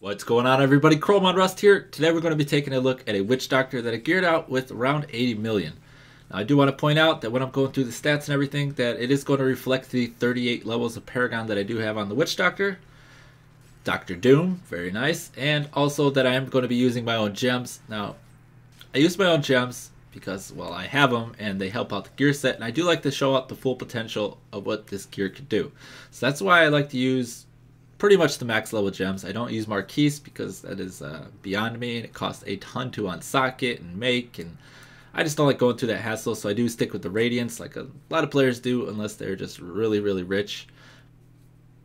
What's going on, everybody? ChromeOnRust here. Today we're going to be taking a look at a witch doctor that I geared out with around 80 million. Now, I do want to point out that when I'm going through the stats and everything, that it is going to reflect the 38 levels of Paragon that I do have on the witch doctor. Dr. Doom, very nice. And also that I am going to be using my own gems. Now, I use my own gems because, well, I have them and they help out the gear set. And I do like to show out the full potential of what this gear could do. So that's why I like to use pretty much the max level gems. I don't use Marquise because that is beyond me, and it costs a ton to unsocket and make, and I just don't like going through that hassle. So I do stick with the Radiance like a lot of players do, unless they're just really rich.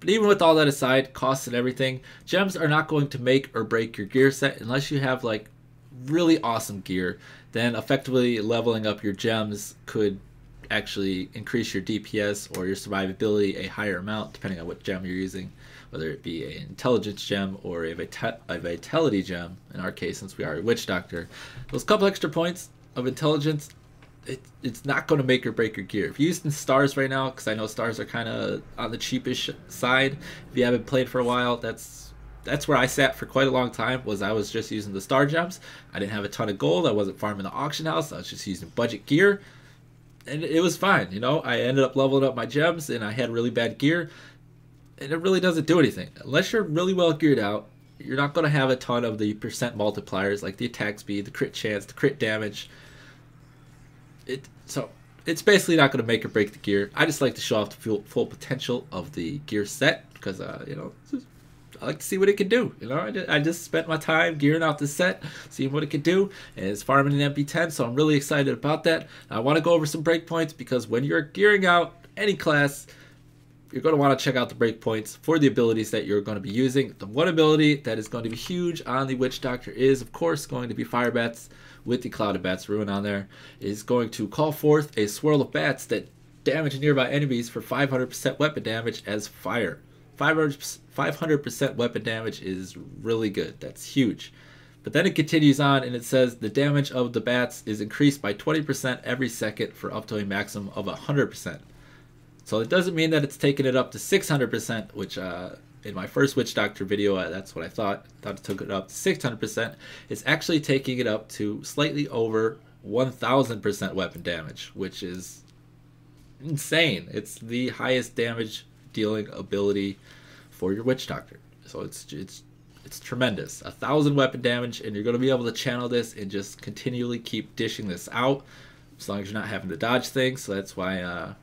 But even with all that aside, costs and everything, gems are not going to make or break your gear set unless you have like really awesome gear. Then effectively leveling up your gems could actually increase your DPS or your survivability a higher amount depending on what gem you're using, whether it be an intelligence gem or a vitality gem. In our case, since we are a witch doctor, those couple extra points of intelligence, it's not going to make or break your gear. If you're using stars right now, because I know stars are kind of on the cheapish side, if you haven't played for a while, that's where I sat for quite a long time. I was just using the star gems. I didn't have a ton of gold. I wasn't farming the auction house. I was just using budget gear, and it was fine. You know, I ended up leveling up my gems, and I had really bad gear, and it really doesn't do anything unless you're really well geared out. You're not going to have a ton of the percent multipliers like the attack speed, the crit chance, the crit damage. So it's basically not going to make or break the gear. I just like to show off the full potential of the gear set because you know, I like to see what it can do. You know, I just spent my time gearing out the set, seeing what it could do, and it's farming an MP10, so I'm really excited about that. Now, I want to go over some breakpoints because when you're gearing out any class, you're going to want to check out the breakpoints for the abilities that you're going to be using. The one ability that is going to be huge on the Witch Doctor is, of course, going to be Fire Bats with the Cloud of Bats ruin on there. It is going to call forth a swirl of bats that damage nearby enemies for 500% weapon damage as fire. 500% weapon damage is really good. That's huge. But then it continues on and it says the damage of the bats is increased by 20% every second for up to a maximum of 100%. So it doesn't mean that it's taking it up to 600%, which in my first Witch Doctor video, that's what I thought. I thought it took it up to 600%. It's actually taking it up to slightly over 1000% weapon damage, which is insane. It's the highest damage dealing ability for your Witch Doctor. So it's tremendous. 1000 weapon damage, and you're going to be able to channel this and just continually keep dishing this out, as long as you're not having to dodge things. So that's why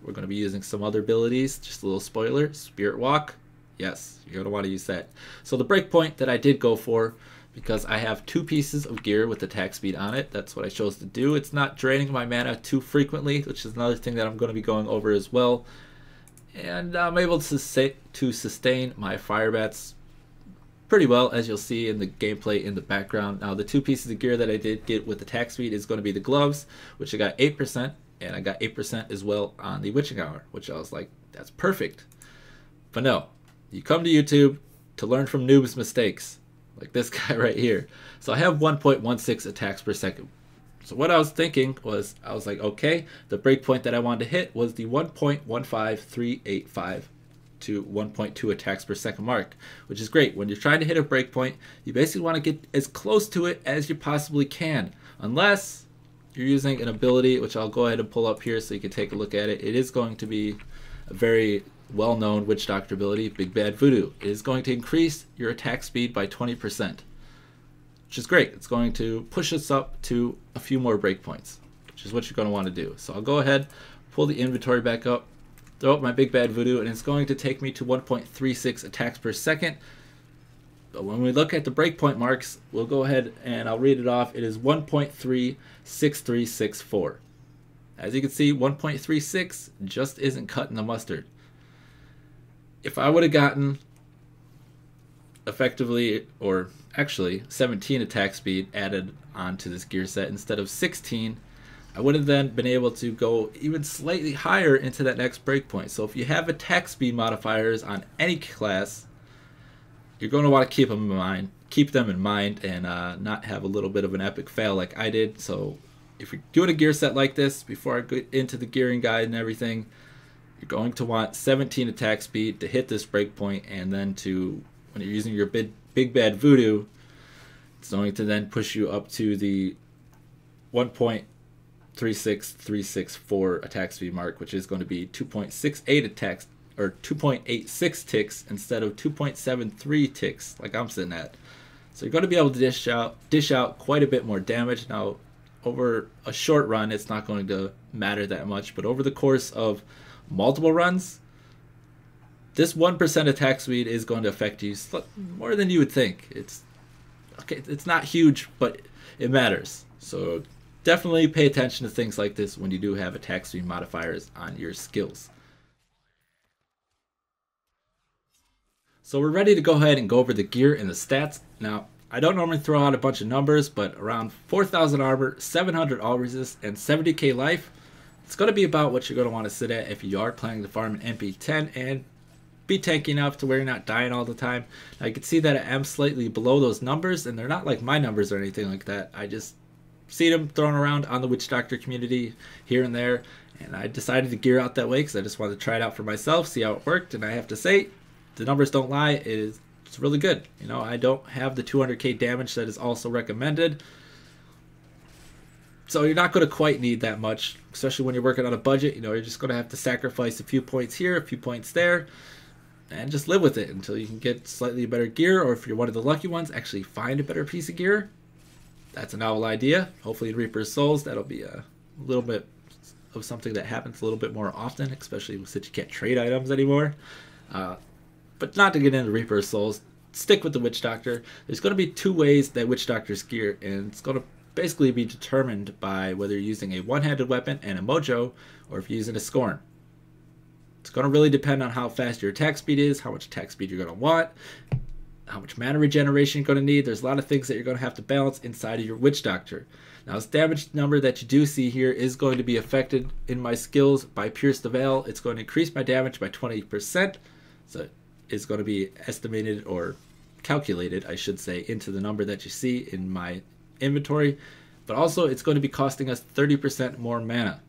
we're going to be using some other abilities. Just a little spoiler, Spirit Walk. Yes, you're going to want to use that. So the breakpoint that I did go for, because I have 2 pieces of gear with attack speed on it, that's what I chose to do. It's not draining my mana too frequently, which is another thing that I'm going to be going over as well. And I'm able to sustain my Fire Bats pretty well, as you'll see in the gameplay in the background. Now, the 2 pieces of gear that I did get with attack speed is going to be the gloves, which I got 8%, and I got 8% as well on the witching hour, which I was like, that's perfect. But no, you come to YouTube to learn from noobs' mistakes, like this guy right here. So I have 1.16 attacks per second. So what I was thinking was, I was like, okay, the breakpoint that I wanted to hit was the 1.15385 to 1.2 attacks per second mark, which is great. When you're trying to hit a breakpoint, you basically want to get as close to it as you possibly can, unless you're using an ability, which I'll go ahead and pull up here so you can take a look at it. It is going to be a very well-known Witch Doctor ability, Big Bad Voodoo. It is going to increase your attack speed by 20%, which is great. It's going to push us up to a few more breakpoints, which is what you're going to want to do. So I'll go ahead, pull the inventory back up, throw up my Big Bad Voodoo, and it's going to take me to 1.36 attacks per second. But when we look at the breakpoint marks, we'll go ahead and I'll read it off. It is 1.36364. As you can see, 1.36 just isn't cutting the mustard. If I would have gotten effectively, or actually 17 attack speed added onto this gear set instead of 16, I would have then been able to go even slightly higher into that next breakpoint. So if you have attack speed modifiers on any class, you're going to want to keep them in mind, and not have a little bit of an epic fail like I did. So if you're doing a gear set like this, before I get into the gearing guide and everything, you're going to want 17 attack speed to hit this breakpoint, and then when you're using your big Big Bad Voodoo, it's going to then push you up to the 1.36364 attack speed mark, which is going to be 2.68 attacks or 2.86 ticks instead of 2.73 ticks like I'm sitting at. So you're going to be able to dish out quite a bit more damage. Now, over a short run, it's not going to matter that much, but over the course of multiple runs, this 1% attack speed is going to affect you more than you would think. It's okay. It's not huge, but it matters. So definitely pay attention to things like this when you do have attack speed modifiers on your skills. So we're ready to go ahead and go over the gear and the stats. Now, I don't normally throw out a bunch of numbers, but around 4,000 armor, 700 all resist, and 70k life, it's going to be about what you're going to want to sit at if you are planning to farm an MP10 and be tanky enough to where you're not dying all the time. Now, you can see that I am slightly below those numbers, and they're not like my numbers or anything like that. I just see them thrown around on the Witch Doctor community here and there, and I decided to gear out that way because I just wanted to try it out for myself, see how it worked, and I have to say, the numbers don't lie. It's really good. You know, I don't have the 200k damage that is also recommended, so you're not going to quite need that much, especially when you're working on a budget. You know, you're just going to have to sacrifice a few points here, a few points there, and just live with it until you can get slightly better gear, or if you're one of the lucky ones, actually find a better piece of gear. That's a novel idea. Hopefully in Reaper's Souls, that'll be a little bit of something that happens a little bit more often, especially since you can't trade items anymore. But not to get into Reaper's Souls, stick with the Witch Doctor. There's going to be two ways that Witch Doctor's gear, and it's going to basically be determined by whether you're using a one-handed weapon and a mojo, or if you're using a scorn. It's going to really depend on how fast your attack speed is, how much attack speed you're going to want, how much mana regeneration you're going to need. There's a lot of things that you're going to have to balance inside of your Witch Doctor. Now, this damage number that you do see here is going to be affected in my skills by Pierce the Veil. It's going to increase my damage by 20%. So it's going to be estimated, or calculated, I should say, into the number that you see in my inventory. But also, it's going to be costing us 30% more mana.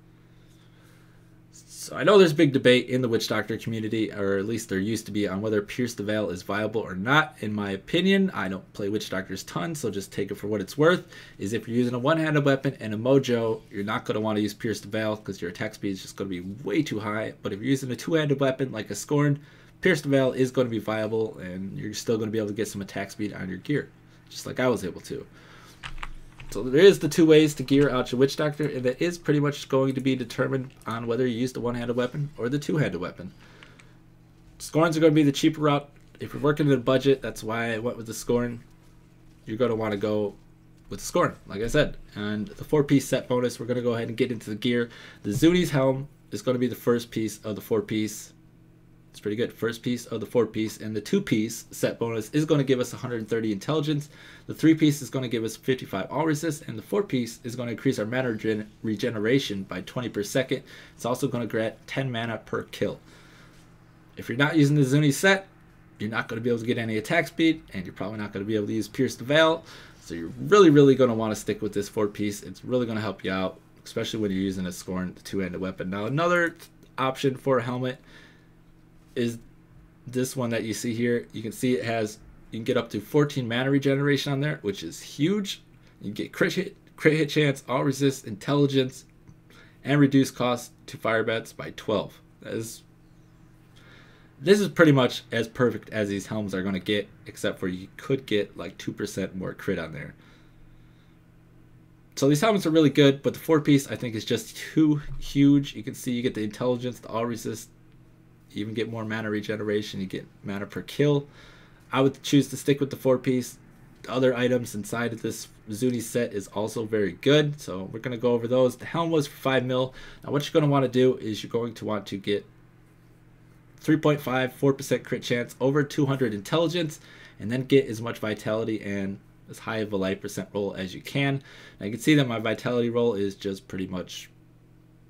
So I know there's big debate in the Witch Doctor community, or at least there used to be, on whether Pierce the Veil is viable or not. In my opinion, I don't play Witch Doctors tons, so just take it for what it's worth, is if you're using a one-handed weapon and a mojo, you're not going to want to use Pierce the Veil because your attack speed is just going to be way too high. But if you're using a two-handed weapon like a Scorn, Pierce the Veil is going to be viable, and you're still going to be able to get some attack speed on your gear, just like I was able to. So there is the two ways to gear out your Witch Doctor, and that is pretty much going to be determined on whether you use the one-handed weapon or the two-handed weapon. Scorns are going to be the cheaper route. If you're working in a budget, that's why I went with the Scorn. You're going to want to go with the Scorn, like I said. And the 4-piece set bonus, we're going to go ahead and get into the gear. The Zuni's helm is going to be the first piece of the 4-piece. It's pretty good. First piece of the 4-piece, and the 2-piece set bonus is going to give us 130 intelligence. The 3-piece is going to give us 55 all resist, and the 4-piece is going to increase our mana regeneration by 20 per second. It's also going to grant 10 mana per kill. If you're not using the Zuni set, you're not going to be able to get any attack speed, and you're probably not going to be able to use Pierce the Veil. So you're really going to want to stick with this 4-piece. It's really going to help you out, especially when you're using a Scorn, the two-handed weapon. Now, another option for a helmet is this one that you see here. You can see it has, you can get up to 14 mana regeneration on there, which is huge. You get crit hit chance, all resist, intelligence, and reduce cost to fire bets by 12. This is pretty much as perfect as these helms are going to get, except for you could get like 2% more crit on there. So these helmets are really good, but the 4-piece I think is just too huge. You can see you get the intelligence, the all resist, you even get more mana regeneration, you get mana per kill. I would choose to stick with the 4-piece. The other items inside of this Zuni set is also very good, so we're going to go over those. The helm was for 5 mil. Now what you're going to want to do is you're going to want to get 3.5, 4% crit chance, over 200 intelligence, and then get as much vitality and as high of a life percent roll as you can. Now you can see that my vitality roll is just pretty much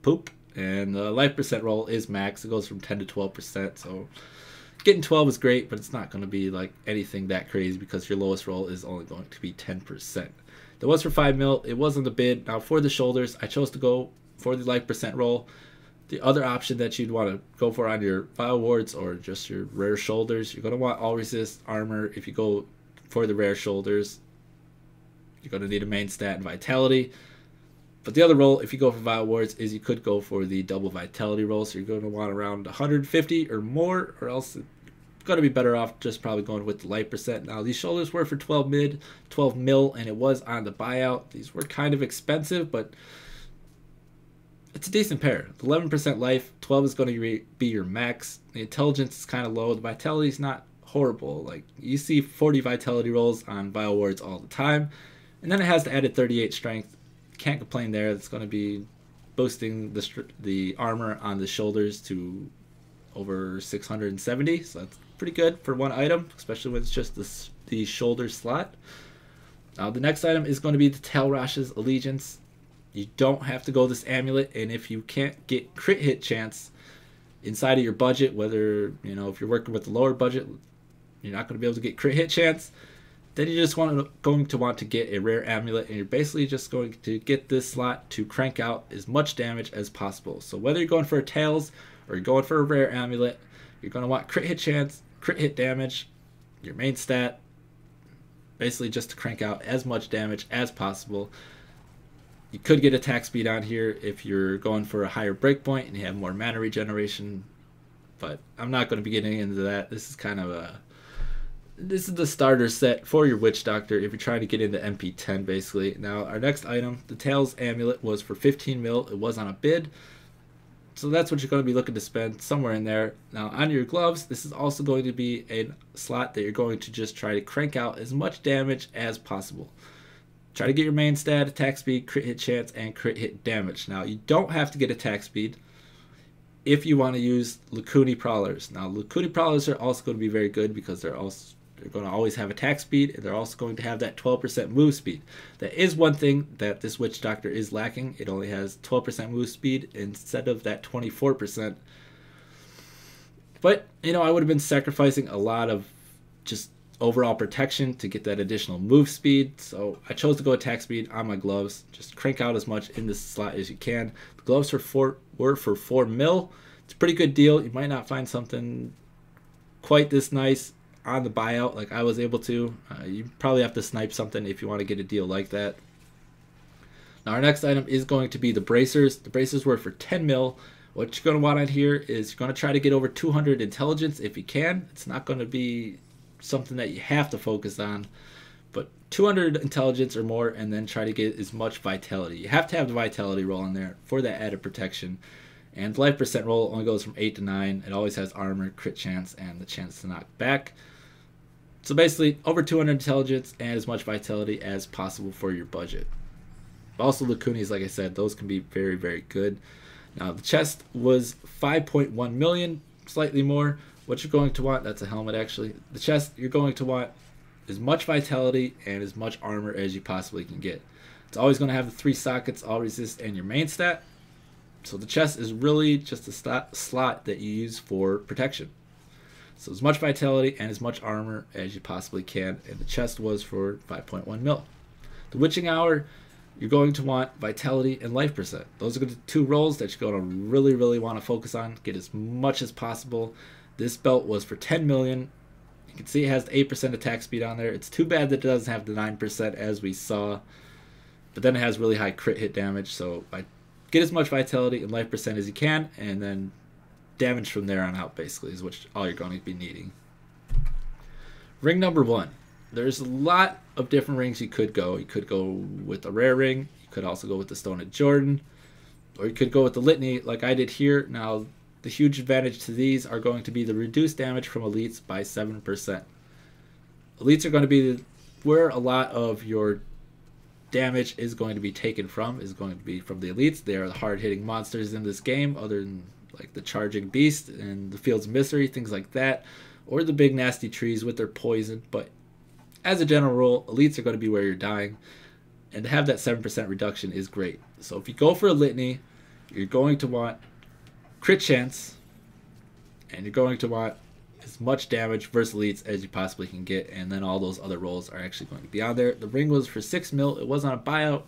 poop. And the life percent roll is max. It goes from 10 to 12%. So getting 12 is great, but it's not going to be like anything that crazy because your lowest roll is only going to be 10%. That was for 5 mil. It was on the bid. Now for the shoulders, I chose to go for the life percent roll. The other option that you'd want to go for on your vile wards or just your rare shoulders, you're going to want all resist armor. If you go for the rare shoulders. You're going to need a main stat and vitality. But the other roll, if you go for Vile Wards, is you could go for the double vitality roll. So you're going to want around 150 or more, or else you're going to be better off just probably going with the life percent. Now, these shoulders were for 12 mil, and it was on the buyout. These were kind of expensive, but it's a decent pair. 11% life, 12 is going to be your max. The intelligence is kind of low. The vitality is not horrible. Like, you see 40 vitality rolls on Vile Wards all the time. And then it has the added 38 strength. Can't complain there. It's going to be boosting the armor on the shoulders to over 670. So that's pretty good for one item, especially when it's just the shoulder slot. Now the next item is going to be the Talrash's Allegiance. You don't have to go this amulet, and if you can't get crit hit chance inside of your budget, whether if you're working with the lower budget, you're not going to be able to get crit hit chance. Then you're just going to want to get a rare amulet, and you're basically just going to get this slot to crank out as much damage as possible. So whether you're going for a Tails or you're going for a rare amulet, you're going to want crit hit chance, crit hit damage, your main stat, basically just to crank out as much damage as possible. You could get attack speed on here if you're going for a higher breakpoint and you have more mana regeneration, but I'm not going to be getting into that. This is the starter set for your Witch Doctor if you're trying to get into MP10 basically. Now our next item, the Tails Amulet, was for 15 mil. It was on a bid. So that's what you're going to be looking to spend somewhere in there. Now on your gloves, this is also going to be a slot that you're going to just try to crank out as much damage as possible. Try to get your main stat, attack speed, crit hit chance, and crit hit damage. Now you don't have to get attack speed if you want to use Lacuni Prowlers. Now Lacuni Prowlers are also going to be very good because they're going to always have attack speed, and they're also going to have that 12% move speed. That is one thing that this Witch Doctor is lacking. It only has 12% move speed instead of that 24%. But, I would have been sacrificing a lot of just overall protection to get that additional move speed. So I chose to go attack speed on my gloves. Just crank out as much in this slot as you can. The gloves were for 4 mil. It's a pretty good deal. You might not find something quite this nice on the buyout like I was able to. You probably have to snipe something if you want to get a deal like that. Now our next item is going to be the bracers. The bracers were for 10 mil. What you're going to want on here is you're going to try to get over 200 intelligence if you can. It's not going to be something that you have to focus on, but 200 intelligence or more, and then try to get as much vitality. You have to have the vitality roll in there for that added protection. And the life percent roll only goes from 8 to 9. It always has armor, crit chance, and the chance to knock back. So basically, over 200 intelligence and as much vitality as possible for your budget. Also, Lacunis, like I said, those can be very, very good. Now, the chest was 5.1 million, slightly more. What you're going to want, that's a helmet actually. The chest, you're going to want as much vitality and as much armor as you possibly can get. It's always going to have the 3 sockets, all resist, and your main stat. So the chest is really just a slot that you use for protection. So as much vitality and as much armor as you possibly can, and the chest was for 5.1 mil. The Witching Hour, you're going to want vitality and life percent. Those are the 2 rolls that you're going to really, really want to focus on. Get as much as possible. This belt was for 10 million. You can see it has the 8% attack speed on there. It's too bad that it doesn't have the 9% as we saw. But then it has really high crit hit damage. So get as much vitality and life percent as you can, and then damage from there on out basically is what all you're going to be needing. Ring number 1. There's a lot of different rings you could go. You could go with a rare ring. You could also go with the Stone of Jordan. Or you could go with the Litany like I did here. Now, the huge advantage to these are going to be the reduced damage from elites by 7%. Elites are going to be where a lot of your damage is going to be taken from, is going to be from the elites. They are the hard-hitting monsters in this game, other than like the Charging Beast and the Fields of Mystery, things like that, or the big nasty trees with their poison. But as a general rule, elites are going to be where you're dying, and to have that 7% reduction is great. So if you go for a Litany, you're going to want crit chance, and you're going to want as much damage versus elites as you possibly can get, and then all those other rolls are actually going to be on there. The ring was for 6 mil. It was on a buyout,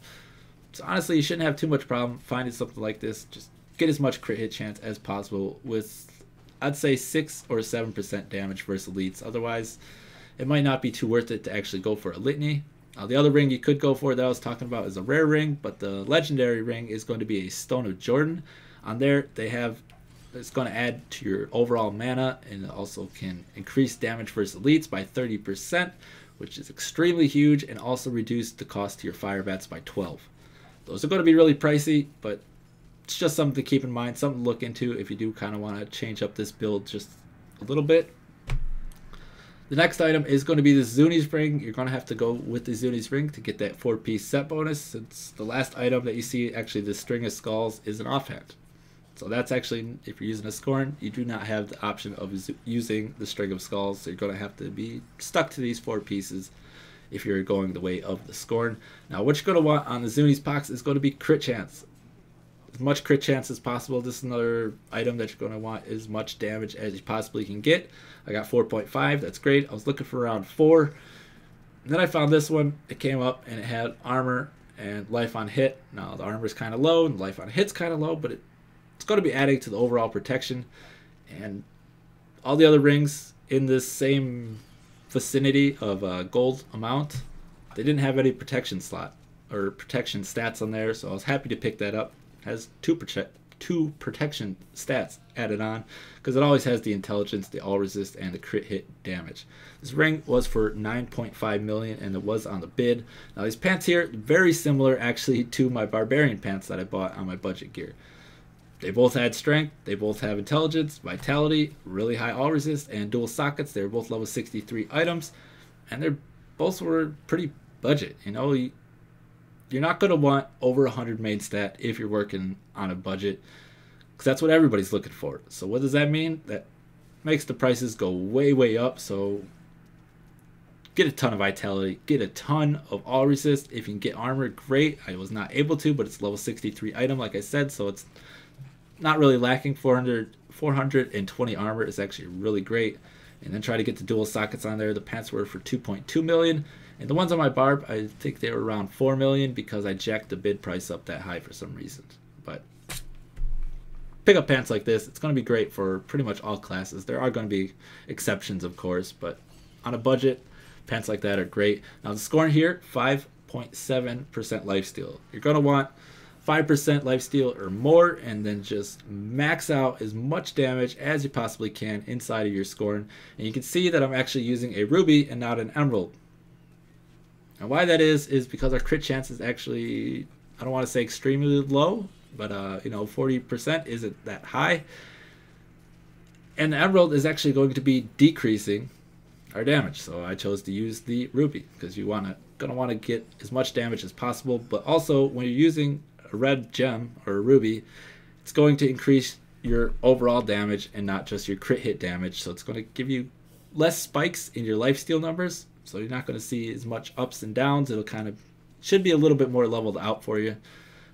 so honestly you shouldn't have too much problem finding something like this. Just get as much crit hit chance as possible with, I'd say, 6 or 7% damage versus elites. Otherwise, it might not be too worth it to actually go for a litany. The other ring you could go for that I was talking about is a rare ring, but the legendary ring is going to be a Stone of Jordan. On there, it's going to add to your overall mana, and it also can increase damage versus elites by 30%, which is extremely huge, and also reduce the cost to your fire bats by 12. Those are going to be really pricey, but it's just something to keep in mind, something to look into if you do kind of want to change up this build just a little bit. The next item is going to be the Zuni's ring. You're going to have to go with the Zuni's ring to get that 4-piece set bonus, since the last item that you see, actually the string of skulls, is an offhand. So that's actually, if you're using a scorn, you do not have the option of using the string of skulls. So you're going to have to be stuck to these 4 pieces if you're going the way of the scorn. Now what you're going to want on the Zuni's Pox is going to be crit chance. As much crit chance as possible. This is another item that you're going to want as much damage as you possibly can get. I got 4.5, that's great. I was looking for around 4. And then I found this one. It came up and it had armor and life on hit. Now the armor is kind of low and life on hit's kind of low, but it's going to be adding to the overall protection. And all the other rings in this same vicinity of gold amount, they didn't have any protection slot or protection stats on there, so I was happy to pick that up. Has two protection stats added on, because it always has the intelligence, the all resist, and the crit hit damage. This ring was for 9.5 million, and it was on the bid. Now these pants here, very similar actually to my barbarian pants that I bought on my budget gear. They both had strength, they both have intelligence, vitality, really high all resist, and dual sockets. They were both level 63 items, and they're both were pretty budget. You know, you're not going to want over 100 main stat if you're working on a budget, because that's what everybody's looking for. So what does that mean? That makes the prices go way up. So get a ton of vitality, get a ton of all resist. If you can get armor, great. I was not able to, but it's level 63 item like I said, so it's not really lacking. 420 armor is actually really great. And then try to get the dual sockets on there. The pants were for 2.2 million. And the ones on my barb, I think they were around 4 million, because I jacked the bid price up that high for some reason. But pick up pants like this. It's going to be great for pretty much all classes. There are going to be exceptions, of course, but on a budget, pants like that are great. Now the scorn here, 5.7% lifesteal. You're going to want 5% lifesteal or more, and then just max out as much damage as you possibly can inside of your scorn. And you can see that I'm actually using a ruby and not an emerald. And why that is because our crit chance is actually, I don't want to say extremely low, but you know, 40% isn't that high. And the emerald is actually going to be decreasing our damage. So I chose to use the ruby, because you gonna want to get as much damage as possible. But also when you're using a red gem or a ruby, it's going to increase your overall damage and not just your crit hit damage. So it's going to give you less spikes in your lifesteal numbers. So you're not going to see as much ups and downs. It'll kind of should be a little bit more leveled out for you.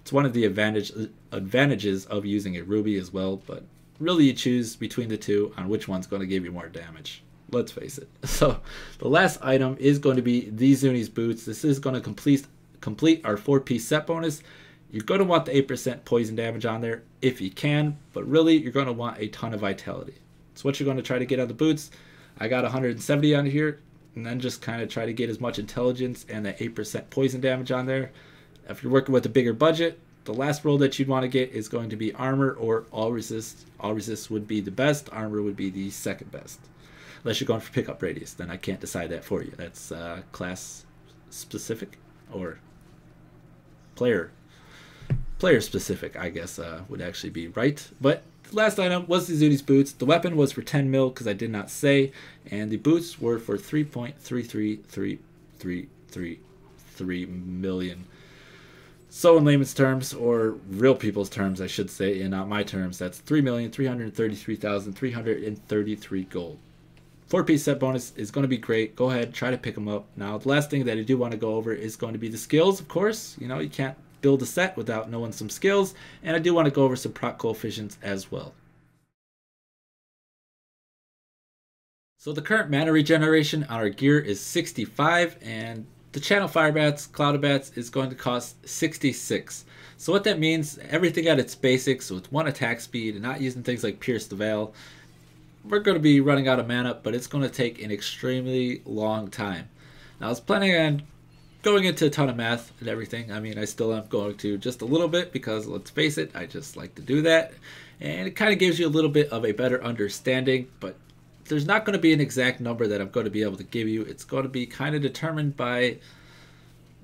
It's one of the advantages of using a ruby as well, but really you choose between the two on which one's going to give you more damage. Let's face it. So the last item is going to be these Zuni's boots. This is going to complete our 4-piece set bonus. You're going to want the 8% poison damage on there if you can, but really you're going to want a ton of vitality. So what you're going to try to get on the boots, I got 170 on here. And then just kind of try to get as much intelligence and that 8% poison damage on there. If you're working with a bigger budget, the last roll that you'd want to get is going to be armor or all resist. All resist would be the best. Armor would be the second best. Unless you're going for pickup radius, then I can't decide that for you. That's class specific or player specific, I guess would actually be right. But the last item was the Zuni's boots. The weapon was for 10 mil, because I did not say, and the boots were for 3.33333 million. So in layman's terms, or real people's terms I should say, and not my terms, that's 3,333,333 gold. 4-piece set bonus is going to be great. Go ahead, try to pick them up. Now the last thing that I do want to go over is going to be the skills, of course. You know, you can't build a set without knowing some skills, and I do want to go over some proc coefficients as well. So the current mana regeneration on our gear is 65, and the channel firebats, cloudabats is going to cost 66. So what that means, everything at its basics with 1 attack speed and not using things like pierce the veil, we're going to be running out of mana, but it's going to take an extremely long time. Now, I was planning on going into a ton of math and everything. I mean, I still am going to just a little bit because, let's face it, I just like to do that. And it kind of gives you a little bit of a better understanding, but there's not going to be an exact number that I'm going to be able to give you. It's going to be kind of determined by,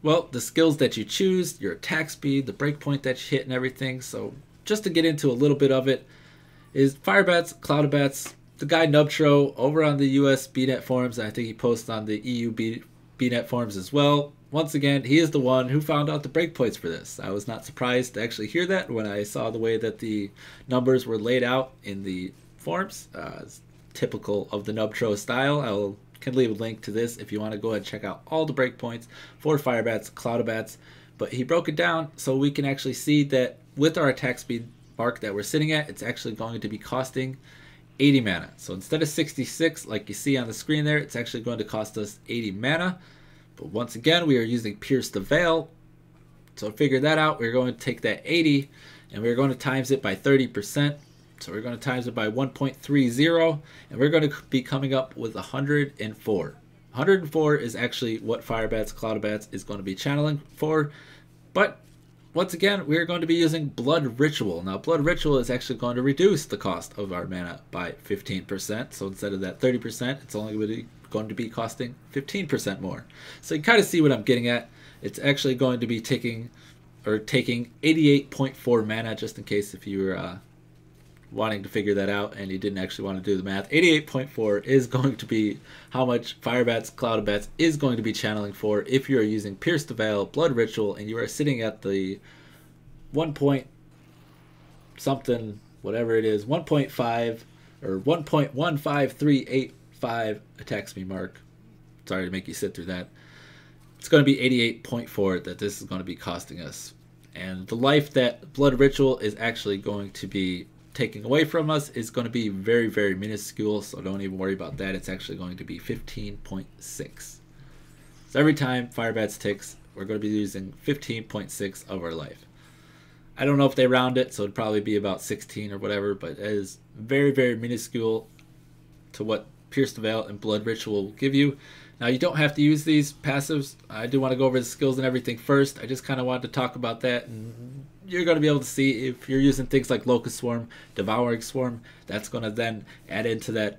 well, the skills that you choose, your attack speed, the breakpoint that you hit and everything. So just to get into a little bit of it, is Firebats, Cloudabats, the guy Nubtro over on the US BNet forums, and I think he posts on the EU BNet forums as well. Once again, he is the one who found out the breakpoints for this. I was not surprised to actually hear that when I saw the way that the numbers were laid out in the forums. Typical of the Nubtro style. I can leave a link to this if you want to go ahead and check out all the breakpoints for Firebats, Cloudabats. But he broke it down so we can actually see that with our attack speed mark that we're sitting at, it's actually going to be costing 80 mana. So instead of 66 like you see on the screen there, it's actually going to cost us 80 mana. But once again, we are using Pierce the Veil. So to figure that out, we're going to take that 80 and we're going to times it by 30%. So we're going to times it by 1.30 and we're going to be coming up with 104. 104 is actually what Firebats, Cloudabats is going to be channeling for. But once again, we're going to be using Blood Ritual. Now, Blood Ritual is actually going to reduce the cost of our mana by 15%. So instead of that 30%, it's only going to be costing 15% more. So you kind of see what I'm getting at. It's actually going to be taking 88.4 mana, just in case if you were wanting to figure that out and you didn't actually want to do the math. 88.4 is going to be how much Firebats, Cloudabats is going to be channeling for if you are using Pierce the Veil, Blood Ritual, and you are sitting at the 1 point something, whatever it is, 1.5 or 1.15385 attack speed mark. Sorry to make you sit through that. It's going to be 88.4 that this is going to be costing us. And the life that Blood Ritual is actually going to be taking away from us is going to be very, very minuscule, so don't even worry about that. It's actually going to be 15.6. So every time Firebats ticks, we're going to be using 15.6 of our life. I don't know if they round it, so it'd probably be about 16 or whatever, but it is very, very minuscule to what Pierce the Veil and Blood Ritual will give you. Now, you don't have to use these passives. I do want to go over the skills and everything first. I just kind of wanted to talk about that, and you're going to be able to see if you're using things like Locust Swarm, Devouring Swarm, that's going to then add into that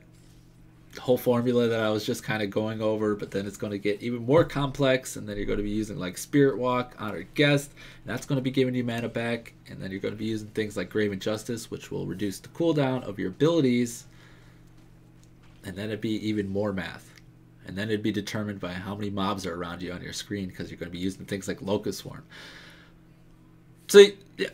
whole formula that I was just kind of going over, but then it's going to get even more complex, and then you're going to be using like Spirit Walk, Honored Guest, and that's going to be giving you mana back, and then you're going to be using things like Graven Justice, which will reduce the cooldown of your abilities, and then it'd be even more math. And then it'd be determined by how many mobs are around you on your screen, because you're going to be using things like Locust Swarm. So, yeah,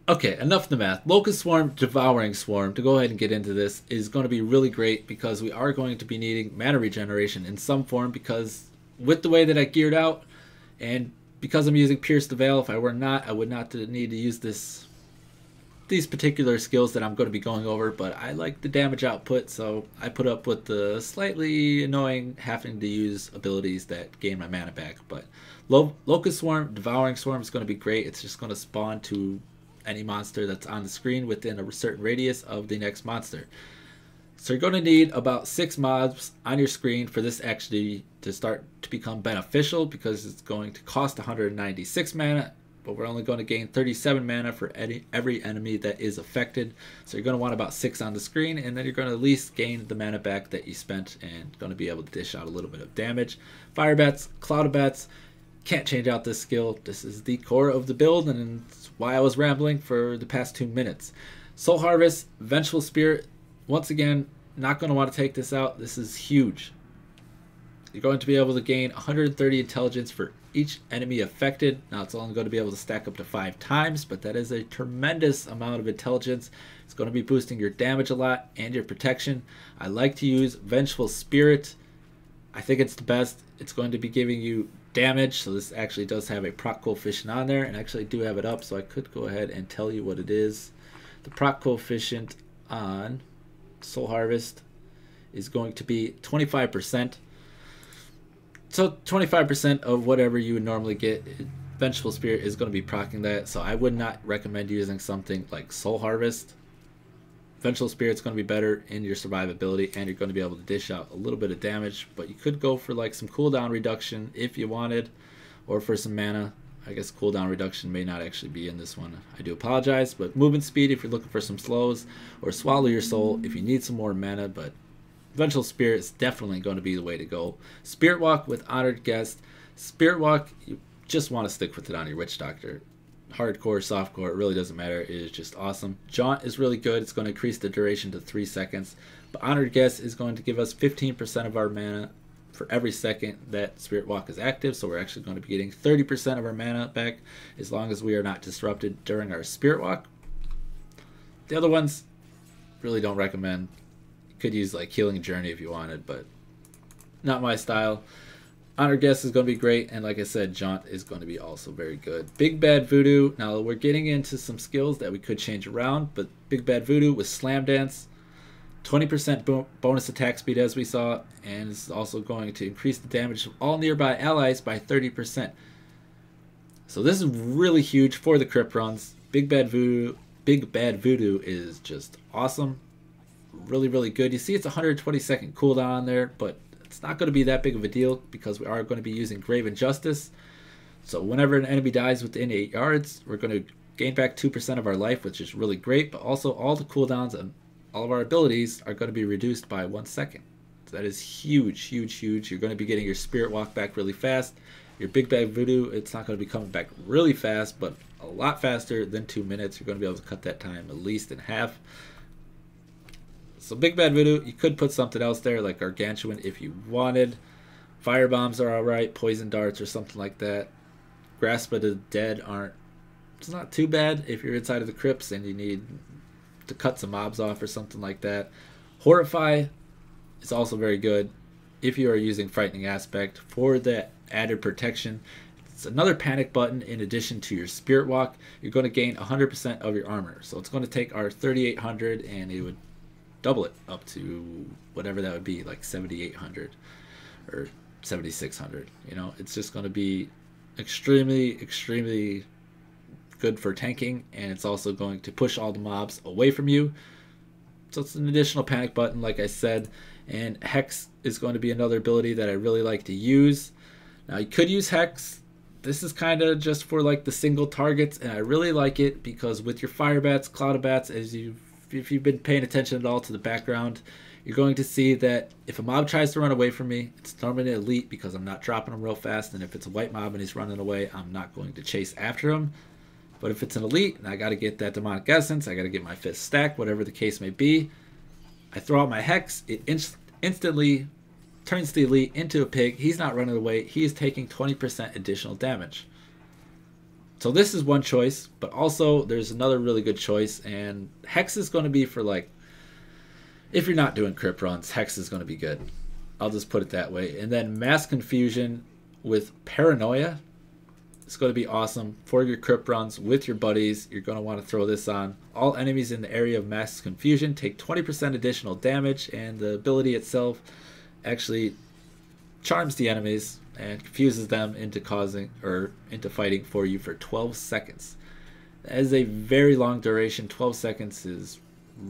okay, enough of the math. Locust Swarm, Devouring Swarm, to go ahead and get into this, is going to be really great because we are going to be needing mana regeneration in some form, because with the way that I geared out, and because I'm using Pierce the Veil, if I were not, I would not need to use these particular skills that I'm going to be going over, but I like the damage output, so I put up with the slightly annoying having to use abilities that gain my mana back. But Locust Swarm, Devouring Swarm is going to be great. It's just going to spawn to any monster that's on the screen within a certain radius of the next monster. So you're going to need about 6 mobs on your screen for this actually to start to become beneficial, because it's going to cost 196 mana, but we're only going to gain 37 mana for every enemy that is affected. So you're going to want about 6 on the screen, and then you're going to at least gain the mana back that you spent and going to be able to dish out a little bit of damage. Firebats, Cloudabats, can't change out this skill. This is the core of the build, and it's why I was rambling for the past 2 minutes. Soul Harvest, Vengeful Spirit, once again, not going to want to take this out. This is huge. You're going to be able to gain 130 intelligence for each enemy affected. Now, it's only going to be able to stack up to 5 times, but that is a tremendous amount of intelligence. It's going to be boosting your damage a lot and your protection. I like to use Vengeful Spirit. I think it's the best. It's going to be giving you damage, so this actually does have a proc coefficient on there, and I actually do have it up, so I could go ahead and tell you what it is. The proc coefficient on Soul Harvest is going to be 25%. So 25% of whatever you would normally get, Vengeful Spirit is going to be proccing that. So I would not recommend using something like Soul Harvest. Vengeful Spirit's going to be better in your survivability, and you're going to be able to dish out a little bit of damage, but you could go for like some cooldown reduction if you wanted, or for some mana. I guess cooldown reduction may not actually be in this one. I do apologize, but movement speed if you're looking for some slows, or Swallow Your Soul if you need some more mana, but Vengeful Spirit is definitely going to be the way to go. Spirit Walk with Honored Guest. Spirit Walk, you just want to stick with it on your Witch Doctor. Hardcore, softcore, it really doesn't matter. It is just awesome. Jaunt is really good. It's going to increase the duration to 3 seconds. But Honored Guest is going to give us 15% of our mana for every second that Spirit Walk is active. So we're actually going to be getting 30% of our mana back as long as we are not disrupted during our Spirit Walk. The other ones, really don't recommend. You could use like Healing Journey if you wanted, but not my style. Honored Guest is going to be great, and like I said, Jaunt is going to be also very good. Big Bad Voodoo. Now we're getting into some skills that we could change around, but Big Bad Voodoo with Slam Dance, 20% bonus attack speed as we saw, and it's also going to increase the damage of all nearby allies by 30%. So this is really huge for the crypt runs. Big Bad Voodoo is just awesome. Really, really good. You see it's 120-second cooldown on there, but it's not going to be that big of a deal because we are going to be using Grave Injustice. So whenever an enemy dies within 8 yards, we're going to gain back 2% of our life, which is really great. But also all the cooldowns and all of our abilities are going to be reduced by 1 second. So that is huge, huge, huge. You're going to be getting your Spirit Walk back really fast. Your Big Bad Voodoo, it's not going to be coming back really fast, but a lot faster than 2 minutes. You're going to be able to cut that time at least in half. So Big Bad Voodoo, you could put something else there like Gargantuan if you wanted. Fire Bombs are alright, Poison Darts or something like that. Grasp of the Dead aren't, it's not too bad if you're inside of the crypts and you need to cut some mobs off or something like that. Horrify is also very good if you are using Frightening Aspect for that added protection. It's another panic button in addition to your Spirit Walk. You're going to gain 100% of your armor. So it's going to take our 3,800 and it would double it up to whatever that would be, like 7,800 or 7,600. You know, it's just going to be extremely, extremely good for tanking, and it's also going to push all the mobs away from you. So it's an additional panic button, like I said. And Hex is going to be another ability that I really like to use. Now you could use Hex. This is kind of just for like the single targets, and I really like it because with your Fire Bats, Cloud of Bats, if you've been paying attention at all to the background, you're going to see that if a mob tries to run away from me, it's normally an elite because I'm not dropping him real fast, and if it's a white mob and he's running away, I'm not going to chase after him. But if it's an elite and I got to get that demonic essence, I got to get my 5th stack, whatever the case may be, I throw out my Hex, it instantly turns the elite into a pig. He's not running away, he is taking 20% additional damage. So this is one choice, but also there's another really good choice, and Hex is going to be for like, if you're not doing crypt runs, Hex is going to be good. I'll just put it that way. And then Mass Confusion with Paranoia. It's going to be awesome for your crypt runs with your buddies. You're going to want to throw this on. All enemies in the area of Mass Confusion take 20% additional damage, and the ability itself actually charms the enemies and confuses them into fighting for you for 12 seconds. That is a very long duration. 12 seconds is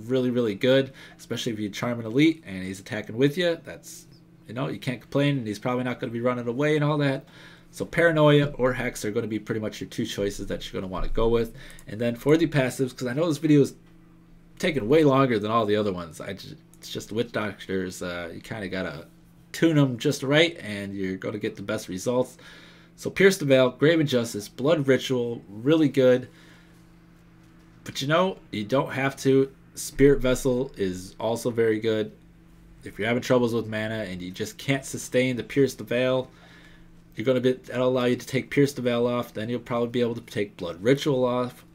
really, really good, especially if you charm an elite and he's attacking with you. That's, you know, you can't complain, and he's probably not going to be running away and all that. So Paranoia or Hex are going to be pretty much your two choices that you're going to want to go with. And then for the passives, because I know this video is taking way longer than all the other ones, it's just Witch Doctors, you kind of got to tune them just right and you're going to get the best results. So Pierce the Veil, Grave Injustice, Blood Ritual, really good. But you know, you don't have to. Spirit Vessel is also very good. If you're having troubles with mana and you just can't sustain the Pierce the Veil, that'll allow you to take Pierce the Veil off. Then you'll probably be able to take Blood Ritual off.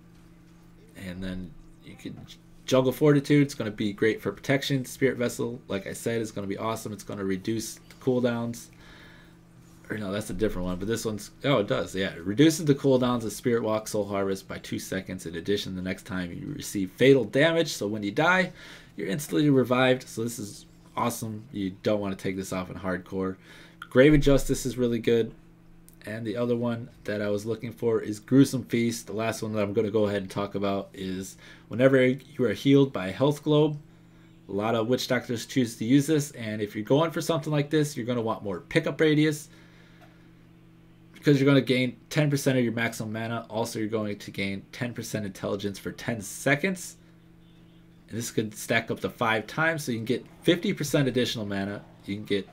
And then you can Jungle Fortitude. It's going to be great for protection. Spirit Vessel, like I said, is going to be awesome. It's going to reduce the cooldowns. Or no, that's a different one. But this one's, oh, it does. Yeah, it reduces the cooldowns of Spirit Walk, Soul Harvest by 2 seconds. In addition, the next time you receive fatal damage. So when you die, you're instantly revived. So this is awesome. You don't want to take this off in hardcore. Grave Injustice is really good. And the other one that I was looking for is Gruesome Feast. The last one that I'm going to go ahead and talk about is whenever you are healed by a health globe. A lot of witch doctors choose to use this, and if you're going for something like this, you're going to want more pickup radius because you're going to gain 10% of your maximum mana. Also, you're going to gain 10% intelligence for 10 seconds. And this could stack up to 5 times, so you can get 50% additional mana. You can get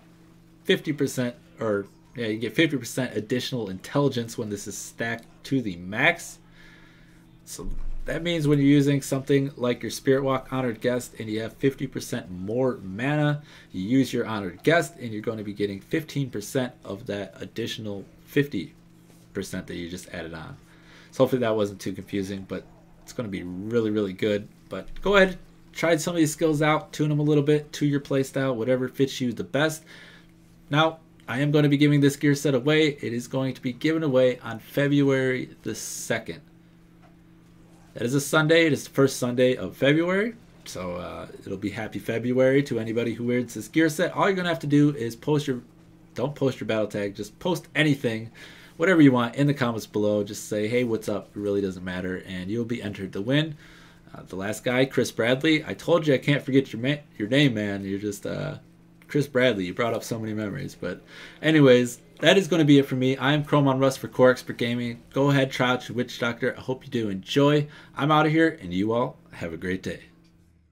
50% or yeah, you get 50% additional intelligence when this is stacked to the max. So that means when you're using something like your Spirit Walk Honored Guest and you have 50% more mana, you use your Honored Guest and you're going to be getting 15% of that additional 50% that you just added on. So hopefully that wasn't too confusing, but it's going to be really, really good. But go ahead, try some of these skills out, tune them a little bit to your playstyle, whatever fits you the best. Now, I am going to be giving this gear set away. It is going to be given away on February the 2nd. That is a Sunday. It is the first Sunday of February. So it'll be happy February to anybody who wears this gear set. All you're going to have to do is don't post your battle tag. Just post anything, whatever you want in the comments below. Just say, hey, what's up? It really doesn't matter. And you'll be entered to win. The last guy, Chris Bradley. I told you I can't forget your name, man. You're just... Chris Bradley, you brought up so many memories. But anyways, that is going to be it for me. I'm ChromeOnRust for Core Expert Gaming. Go ahead, try out your Witch Doctor. I hope you do enjoy. I'm out of here, and you all have a great day.